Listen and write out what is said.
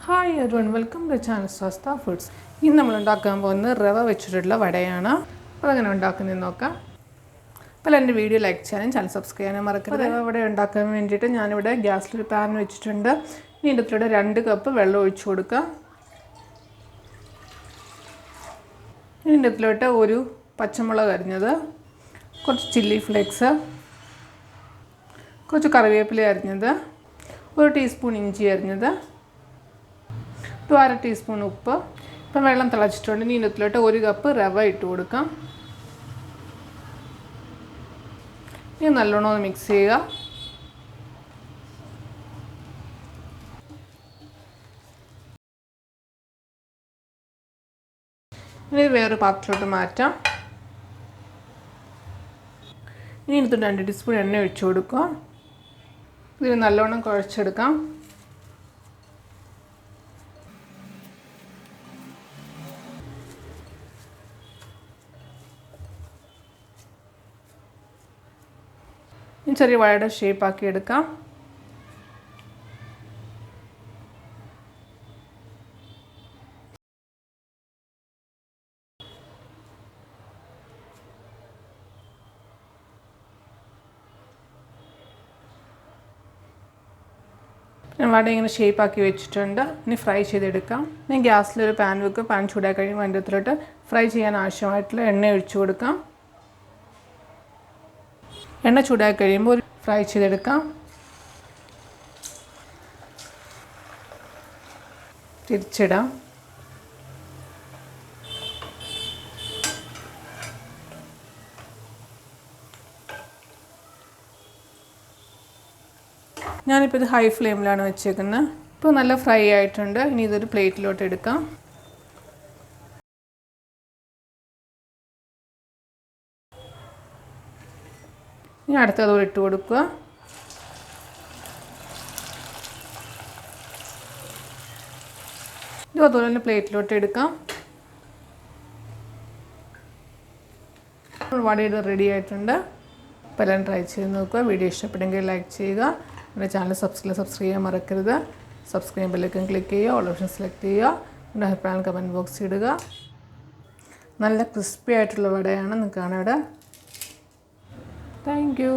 Hi everyone, welcome to channel Swastha foods. ഇന്ന് നമ്മൾ ഉണ്ടാക്കാൻ പോകുന്നത് റവ വെച്ചിട്ടുള്ള വടയാണ്. അപ്പോൾ അതെങ്ങനെ ഉണ്ടാക്കുന്നതെന്ന് നോക്കാം. അപ്പോൾ എൻ്റെ വീഡിയോ ലൈക്ക് ചെയ്യാനും ചാനൽ സബ്സ്ക്രൈബ് ചെയ്യാനും മറക്കരുത്. റവ വട ഉണ്ടാക്കാൻ വേണ്ടിയിട്ട് ഞാനിവിടെ ഗ്യാസിലൊരു പാൻ വെച്ചിട്ടുണ്ട്. ഇനി ഇതിലൂടെ 2 കപ്പ് വെള്ളം ഒഴിച്ചു കൊടുക്കാം. ഇനി ഇതിലോട്ട് ഒരു പച്ചമുളക് അരിഞ്ഞത്, കുറച്ച് ചില്ലി ഫ്ലേക്സ്, കുറച്ച് കറിവേപ്പില അരിഞ്ഞത്, 1 ടീസ്പൂൺ ഇഞ്ചി അരിഞ്ഞത്, 1/2 ടീസ്പൂൺ ഉപ്പ്. ഇപ്പം വെള്ളം തിളച്ചിട്ടുണ്ട്. ഇനി ഇതിലോട്ട് 1 കപ്പ് റവ ഇട്ട് കൊടുക്കാം. ഇനി നല്ലോണം ഒന്ന് മിക്സ് ചെയ്യുക. ഇനി വേറൊരു പാത്രത്തിലോട്ട് മാറ്റാം. ഇനി ഇതിലോട്ട് 2 ടീസ്പൂൺ എണ്ണ ഒഴിച്ചു കൊടുക്കുക. ഇതിന് നല്ലോണം കുഴച്ചെടുക്കാം. ചെറിയ വടയുടെ ഷേപ്പാക്കി എടുക്കാം. വട ഇങ്ങനെ ഷേപ്പാക്കി വെച്ചിട്ടുണ്ട്. ഇനി ഫ്രൈ ചെയ്തെടുക്കാം. ഞാൻ ഗ്യാസിലൊരു പാൻ വെക്കും. പാൻ ചൂടായി കഴിയുമ്പോൾ അതിൻ്റെ അകത്തോട്ട് ഫ്രൈ ചെയ്യാൻ ആവശ്യമായിട്ടുള്ള എണ്ണ ഒഴിച്ചു കൊടുക്കാം. എണ്ണ ചൂടായി കഴിയുമ്പോൾ ഫ്രൈ ചെയ്തെടുക്കാം. തിരിച്ചിടാം. ഞാനിപ്പോൾ ഇത് ഹൈ ഫ്ലെയിമിലാണ് വെച്ചേക്കുന്നത്. ഇപ്പോൾ നല്ല ഫ്രൈ ആയിട്ടുണ്ട്. ഇനി ഇതൊരു പ്ലേറ്റിലോട്ട് എടുക്കാം. ഇനി അടുത്തതോടെ ഇട്ട് കൊടുക്കുക. ഇത് അതുപോലെ തന്നെ പ്ലേറ്റിലോട്ട് എടുക്കാം. വടയുടെ റെഡി ആയിട്ടുണ്ട്. അപ്പോൾ എല്ലാം ട്രൈ ചെയ്ത് നോക്കുക. വീഡിയോ ഇഷ്ടപ്പെട്ടെങ്കിൽ ലൈക്ക് ചെയ്യുക. നമ്മുടെ ചാനൽ സബ്സ്ക്രൈബ് ചെയ്യാൻ മറക്കരുത്. സബ്സ്ക്രൈബ് ബെല്ലൈക്കൺ ക്ലിക്ക് ചെയ്യുക. ഓൾ ഓപ്ഷൻ സെലക്ട് ചെയ്യുക. നിങ്ങളുടെ അഭിപ്രായം കമൻറ്റ് ബോക്സിൽ ഇടുക. നല്ല ക്രിസ്പി ആയിട്ടുള്ള വടയാണ്. നിങ്ങൾക്ക് കാണാം ഇവിടെ. Thank you.